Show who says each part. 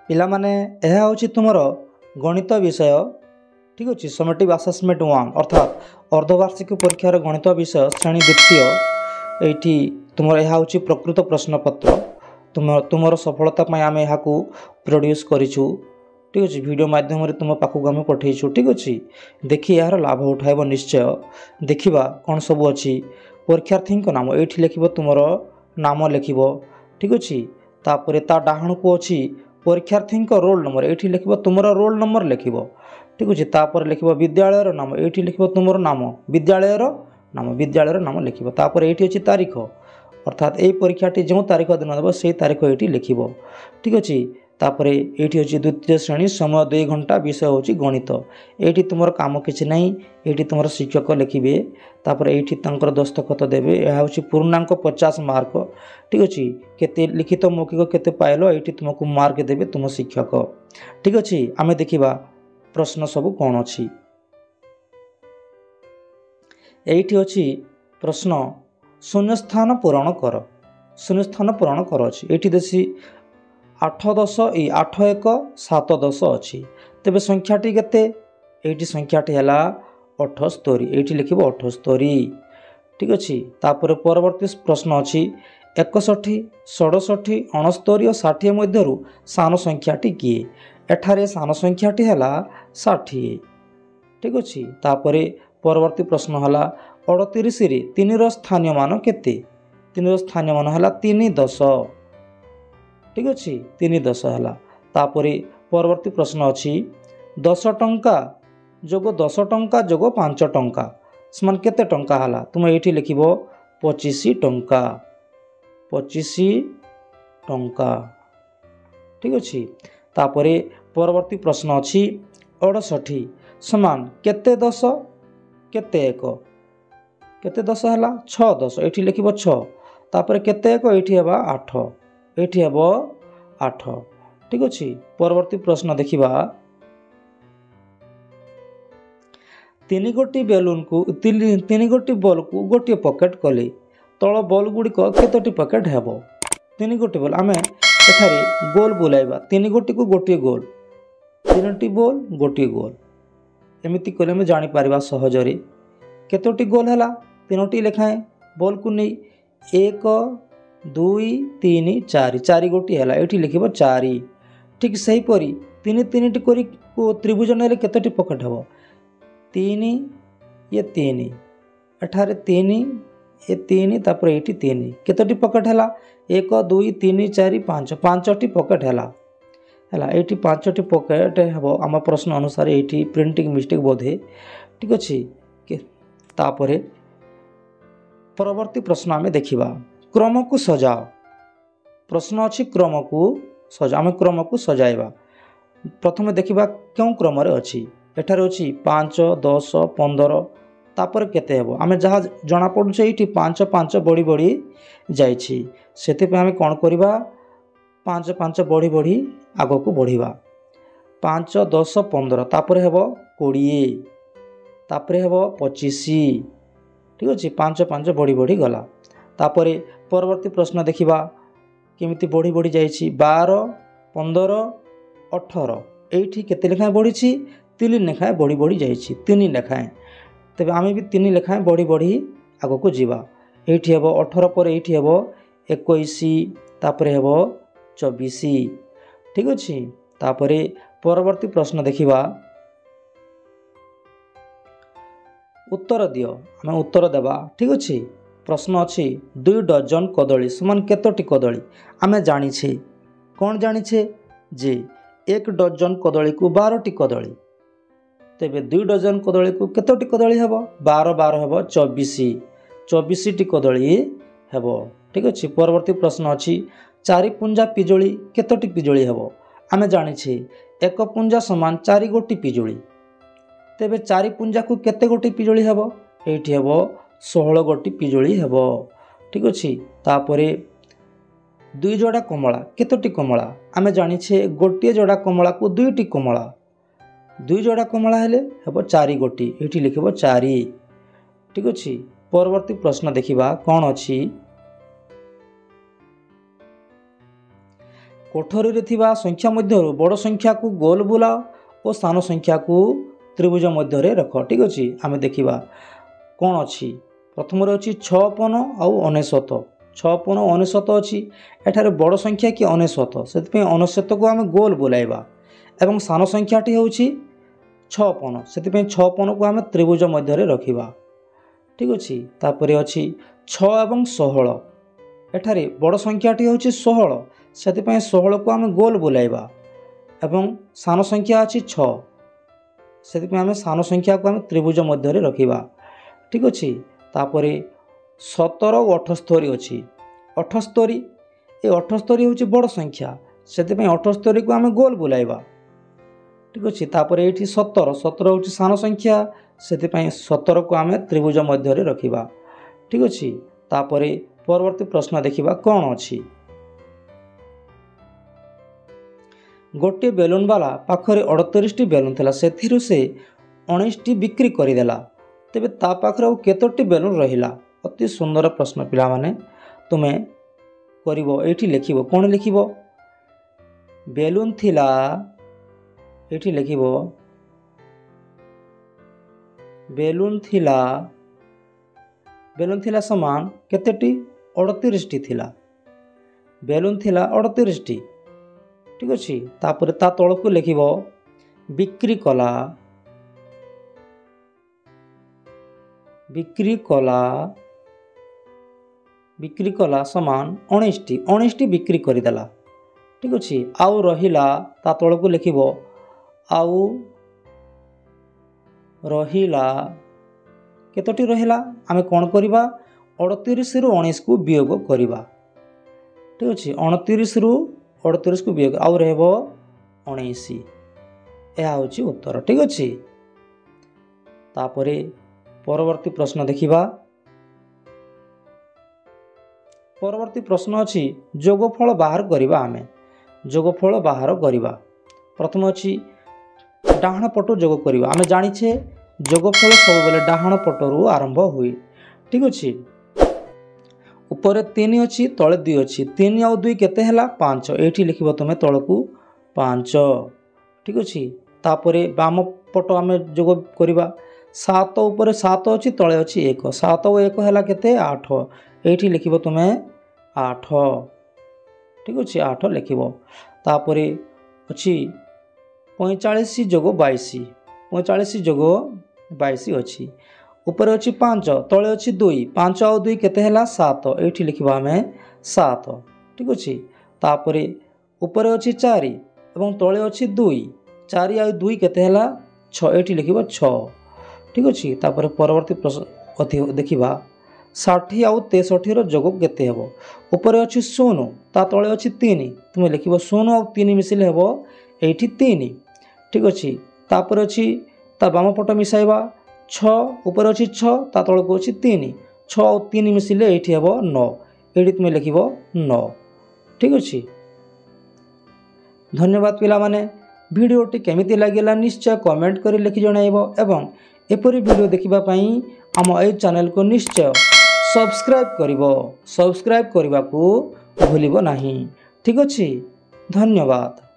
Speaker 1: ପିଲାମାନେ ଏହା ହେଉଛି ତୁମର ଗଣିତ ବିଷୟ ଠିକ୍ ଅଛି। ସमेଟିଭ୍ ଆସେସମେଣ୍ଟ 1 ଅର୍ଥାତ୍ ଅର୍ଦ୍ଧବାର୍ଷିକ ପରୀକ୍ଷାର ଗଣିତ ବିଷୟ ଶ୍ରେଣୀ ଦ୍ୱିତୀୟ। ଏଇଠି ତୁମର ଏହା ହେଉଛି ପ୍ରକୃତ ପ୍ରଶ୍ନପତ୍ର। ତୁମର ସଫଳତା ପାଇଁ ଆମେ ଏହାକୁ ପ୍ରଡ୍ୟୁସ୍ କରିଛୁ ଠିକ୍ ଅଛି। ଭିଡ଼ିଓ ମାଧ୍ୟମରେ ତୁମ ପାଖକୁ ଆମେ ପଠାଇଛୁ ଠିକ୍ ଅଛି। ଦେଖି ଏହାର ଲାଭ ଉଠାଇବ ନିଶ୍ଚୟ। ଦେଖିବା କ'ଣ ସବୁ ଅଛି। ପରୀକ୍ଷାର୍ଥୀଙ୍କ ନାମ ଏଇଠି ଲେଖିବ, ତୁମର ନାମ ଲେଖିବ ଠିକ୍ ଅଛି। ତାପରେ ତା ଡାହାଣକୁ ଅଛି ପରୀକ୍ଷାର୍ଥୀଙ୍କ ରୋଲ୍ ନମ୍ବର, ଏଇଠି ଲେଖିବ ତୁମର ରୋଲ୍ ନମ୍ବର ଲେଖିବ ଠିକ୍ ଅଛି। ତାପରେ ଲେଖିବ ବିଦ୍ୟାଳୟର ନାମ, ଏଇଠି ଲେଖିବ ତୁମର ନାମ, ବିଦ୍ୟାଳୟର ନାମ ଲେଖିବ। ତାପରେ ଏଇଠି ଅଛି ତାରିଖ, ଅର୍ଥାତ୍ ଏଇ ପରୀକ୍ଷାଟି ଯେଉଁ ତାରିଖ ଦିନ ଦେବ ସେଇ ତାରିଖ ଏଇଠି ଲେଖିବ ଠିକ୍ ଅଛି। ତାପରେ ଏଇଠି ଅଛି ଦ୍ୱିତୀୟ ଶ୍ରେଣୀ, ସମୟ 2 ଘଣ୍ଟା, ବିଷୟ ହେଉଛି ଗଣିତ। ଏଇଠି ତୁମର କାମ କିଛି ନାହିଁ, ଏଇଠି ତୁମର ଶିକ୍ଷକ ଲେଖିବେ। ତାପରେ ଏଇଠି ତାଙ୍କର ଦସ୍ତଖତ ଦେବେ। ଏହା ହେଉଛି ପୂର୍ଣ୍ଣାଙ୍କ 50 ମାର୍କ ଠିକ୍ ଅଛି। କେତେ ଲିଖିତ ମୌଖିକ କେତେ ପାଇଲ, ଏଇଠି ତୁମକୁ ମାର୍କ ଦେବେ ତୁମ ଶିକ୍ଷକ ଠିକ୍ ଅଛି। ଆମେ ଦେଖିବା ପ୍ରଶ୍ନ ସବୁ କ'ଣ ଅଛି। ଏଇଠି ଅଛି ପ୍ରଶ୍ନ, ଶୂନ୍ୟସ୍ଥାନ ପୂରଣ କର। ଶୂନ୍ୟସ୍ଥାନ ପୂରଣ କର ଅଛି। ଏଇଠି ଦେଶୀ 8 10 8 1 7 10 ଅଛି। ତେବେ ସଂଖ୍ୟାଟି କେତେ? ଏଇଠି ସଂଖ୍ୟାଟି ହେଲା 78, ଏଇଠି ଲେଖିବ 78 ଠିକ୍ ଅଛି। ତାପରେ ପରବର୍ତ୍ତୀ ପ୍ରଶ୍ନ ଅଛି, 61 67 69 ଓ 60 ମଧ୍ୟରୁ ସାନ ସଂଖ୍ୟାଟି କିଏ? ଏଠାରେ ସାନ ସଂଖ୍ୟାଟି ହେଲା 60 ଠିକ୍ ଅଛି। ତାପରେ ପରବର୍ତ୍ତୀ ପ୍ରଶ୍ନ ହେଲା, 38ରେ 3ର ସ୍ଥାନୀୟ ମାନ କେତେ? 3ର ସ୍ଥାନୀୟ ମାନ ହେଲା 3 10 ଠିକ୍ ଅଛି, 3 10 ହେଲା। ତାପରେ ପରବର୍ତ୍ତୀ ପ୍ରଶ୍ନ ଅଛି, 10 ଟଙ୍କା ଯୋଗ 10 ଟଙ୍କା ଯୋଗ 5 ଟଙ୍କା ସମାନ କେତେ ଟଙ୍କା ହେଲା? ତୁମେ ଏଇଠି ଲେଖିବ 25 ଟଙ୍କା, 25 ଟଙ୍କା ଠିକ୍ ଅଛି। ତାପରେ ପରବର୍ତ୍ତୀ ପ୍ରଶ୍ନ ଅଛି, 68 ସମାନ କେତେ 10 କେତେ 1? କେତେ 10 ହେଲା? 6 10, ଏଇଠି ଲେଖିବ 6। ତାପରେ କେତେ 1? ଏଇଠି ହେବ 8, ଏଇଠି ହେବ 8 ଠିକ୍ ଅଛି। ପରବର୍ତ୍ତୀ ପ୍ରଶ୍ନ ଦେଖିବା, 3 ଗୋଟି ବେଲୁନକୁ 3 ଗୋଟି ବଲ୍କୁ ଗୋଟିଏ ପକେଟ୍ କଲେ ତଳ ବଲ୍ ଗୁଡ଼ିକ କେତୋଟି ପକେଟ୍ ହେବ? 3 ଗୋଟି ବଲ୍, ଆମେ ଏଠାରେ ଗୋଲ୍ ବୁଲାଇବା, 3 ଗୋଟିକୁ ଗୋଟିଏ ଗୋଲ୍, 3ଟି ବଲ୍ ଗୋଟିଏ ଗୋଲ୍, ଏମିତି କଲେ ଆମେ ଜାଣିପାରିବା ସହଜରେ କେତୋଟି ଗୋଲ୍ ହେଲା। 3ଟି ଲେଖାଏଁ ବଲ୍କୁ ନେଇ 1 2 3 4, 4 ଗୋଟି ହେଲା, ଏଇଠି ଲେଖିବ 4 ଠିକ୍ ସେହିପରି 3 3ଟି କରି ତ୍ରିଭୁଜ ନେଲେ କେତୋଟି ପକେଟ୍ ହେବ? 3 ଇଏ 3, ଏଠାରେ 3 ଏ 3, ତାପରେ ଏଇଠି 3, କେତୋଟି ପକେଟ୍ ହେଲା? 1 2 3 4 5, 5ଟି ପକେଟ୍ ହେଲା। ଏଇଠି 5ଟି ପକେଟ୍ ହେବ ଆମ ପ୍ରଶ୍ନ ଅନୁସାରେ। ଏଇଠି ପ୍ରିଣ୍ଟିଂ ମିଷ୍ଟେକ୍ ବୋଧେ ଠିକ୍ ଅଛି। ତାପରେ ପରବର୍ତ୍ତୀ ପ୍ରଶ୍ନ ଆମେ ଦେଖିବା, କ୍ରମକୁ ସଜାଅ। ପ୍ରଶ୍ନ ଅଛି କ୍ରମକୁ ସଜାଅ, ଆମେ କ୍ରମକୁ ସଜାଇବା। ପ୍ରଥମେ ଦେଖିବା କେଉଁ କ୍ରମରେ ଅଛି। ଏଠାରେ ଅଛି 5 10 15, ତାପରେ କେତେ ହେବ? ଆମେ ଯାହା ଜଣାପଡ଼ୁଛି ଏଇଠି 5 5 ବଢ଼ି ବଢ଼ି ଯାଇଛି। ସେଥିପାଇଁ ଆମେ କ'ଣ କରିବା, 5 5 ବଢ଼ି ବଢ଼ି ଆଗକୁ ବଢ଼ିବା। 5 10 15, ତାପରେ ହେବ 20, ତାପରେ ହେବ 25 ଠିକ୍ ଅଛି। 5 5 ବଢ଼ି ବଢ଼ି ଗଲା। ତାପରେ ପରବର୍ତ୍ତୀ ପ୍ରଶ୍ନ ଦେଖିବା କେମିତି ବଢ଼ି ବଢ଼ି ଯାଇଛି। 12 15 18, ଏଇଠି କେତେ ଲେଖାଏଁ ବଢ଼ିଛି? 3 ଲେଖାଏଁ ବଢ଼ି ବଢ଼ି ଯାଇଛି, 3 ଲେଖାଏଁ। ତେବେ ଆମେ ବି 3 ଲେଖାଏଁ ବଢ଼ି ବଢ଼ି ଆଗକୁ ଯିବା। ଏଇଠି ହେବ 18 ପରେ ଏଇଠି ହେବ 21, ତାପରେ ହେବ 24 ଠିକ୍ ଅଛି। ତାପରେ ପରବର୍ତ୍ତୀ ପ୍ରଶ୍ନ ଦେଖିବା, ଉତ୍ତର ଦିଅ। ଆମେ ଉତ୍ତର ଦେବା ଠିକ୍ ଅଛି। ପ୍ରଶ୍ନ ଅଛି, 2 ଡଜନ କଦଳୀ ସମାନ କେତୋଟି କଦଳୀ? ଆମେ ଜାଣିଛେ, କ'ଣ ଜାଣିଛେ ଯେ 1 ଡଜନ କଦଳୀକୁ 12ଟି କଦଳୀ। ତେବେ 2 ଡଜନ କଦଳୀକୁ କେତୋଟି କଦଳୀ ହେବ? 12 12 ହେବ 24, 24ଟି କଦଳୀ ହେବ ଠିକ୍ ଅଛି। ପରବର୍ତ୍ତୀ ପ୍ରଶ୍ନ ଅଛି, 4 ପୁଞ୍ଜା ପିଜୁଳି କେତୋଟି ପିଜୁଳି ହେବ? ଆମେ ଜାଣିଛେ 1 ପୁଞ୍ଜା ସମାନ 4 ଗୋଟି ପିଜୁଳି। ତେବେ 4 ପୁଞ୍ଜାକୁ କେତେ ଗୋଟି ପିଜୁଳି ହେବ? ଏଇଠି ହେବ 16 ଗୋଟି ପିଜୁଳି ହେବ ଠିକ୍ ଅଛି। ତାପରେ 2 ଯୋଡ଼ା କମଳା କେତୋଟି କମଳା? ଆମେ ଜାଣିଛେ ଗୋଟିଏ ଯୋଡ଼ା କମଳାକୁ 2ଟି କମଳା, 2 ଯୋଡ଼ା କମଳା ହେଲେ ହେବ 4 ଗୋଟି, ଏଇଠି ଲେଖିବ 4 ଠିକ୍ ଅଛି। ପରବର୍ତ୍ତୀ ପ୍ରଶ୍ନ ଦେଖିବା କ'ଣ ଅଛି। कोठरी थिबा संख्या मध्यरु बड़ संख्या को गोल बुलाओ और सान संख्या को त्रिभुज मध्य रख। ठीक अच्छे आम देखा कौन अच्छी प्रथम अच्छी 56 आउ 99 56 99 अच्छी एठारे बड़ संख्या कि 99 से 99 को आम गोल बुलाइबा एवं सान संख्याटी हूँ 56 से 56 को आम त्रिभुज मध्य रखा। ठीक अच्छे तापर अच्छी 6 एवं 16 एठारे बड़ संख्याटी हूँ 16 से 16 को आम गोल बुलाइबा एवं सान संख्या अच्छी 6 से आम सान संख्या को आम त्रिभुज मध्य रखा। ठीक अच्छे तापर 17 और 78 अच्छी 78 ये 78 हूँ बड़ संख्या से 78 को आम गोल बुलाइबा। ठीक अच्छे तापर ये 17 हूँ सान संख्या से 17 को आम त्रिभुज मध्य रखा। ठीक अच्छे तापर परवर्ती प्रश्न देखा कौन अच्छी गोटे बेलून वाला पाखरे 38 बेलून था से 19 बिक्री करदेला तेबे ता पाखरे आउ केतोटी बेलून रहिला। अति सुंदर प्रश्न पिला माने तुमे करिवो एठी लिखिवो कौन लिखिवो बेलून थिला एठी लिखिवो बेलून थिला समान केतेटी 38 थिला बेलून थिला 38। ठीक अच्छे तापर ता तल को लिखिवो बिक्री कला समान 19 बिक्री करदेला। ठीक अच्छे आउ रहिला ता तल को लिखिवो आउ रहिला केतोटी रहिला आमे कौन करिबा 38 रु 19 को वियोग करिबा। ठीक अच्छे 29 रु 38 को वियोग आउ रहबो 19 यह होची उत्तर। ठीक अच्छे तापरे परवर्ती प्रश्न देखिबा परवर्ती प्रश्न अच्छी जोगफल बाहर करिबा आमे जोगफल बाहर करिबा। प्रथम अच्छी डाहाण पटु जोग करिबा आमे जानिछे जोगफल सब बेले डाहाण पटरु आरंभ हुए। ठीक अच्छे ऊपर 3 अच्छी तले 2 अच्छी 3 आउ 2 केते हैला 5 एठी लिखिबो तमे तळकू 5। ठीक अच्छे तापरे बाम पट आमे जोग करिबा 7 ऊपर 7 अच्छी तले अच्छी 1 7 और 1 हैला केते 8 एठी लिखिबो तमे 8। ठीक अच्छे 8 लिखिबो तापरे अच्छी 45 जोग 22 45 जोग 22 अच्छी ऊपर अच्छी 5 तले अच्छी 2 5 आउ 2 केते हैला 7 एठी लिखिबा हमें 7। ठीक अच्छे तापरे ऊपर अच्छी 4 एवं तले अच्छी 2 4 आउ 2 केते हैला 6 एठी लिखिबा 6। ठीक अच्छे तापरे परवर्ती प्रश्न देखिबा 60 आउ 63 रो जोग केते हेबो ऊपर अच्छी 0 ता तले अच्छी 3 तुमे लिखिबो 0 आउ 3 मिसिले हेबो एठी 3। ठीक अच्छे तापर अच्छी ता बाम पट मिसाइबा 6 ऊपर अच्छी 6 ता तल को अच्छी 3 6 आउ 3 मिसिले एठी हेबो 9 एठी तुमे लिखिबो 9। ठीक अच्छे धन्यवाद पिला माने वीडियोटी केमिति लागिला निश्चय कमेंट करी लिखि जणाइबो एवं एपरी वीडियो देखिबा पई हम ए चैनल को निश्चय सब्सक्राइब करने को भूलिबो नहीं। ठीक अच्छे धन्यवाद।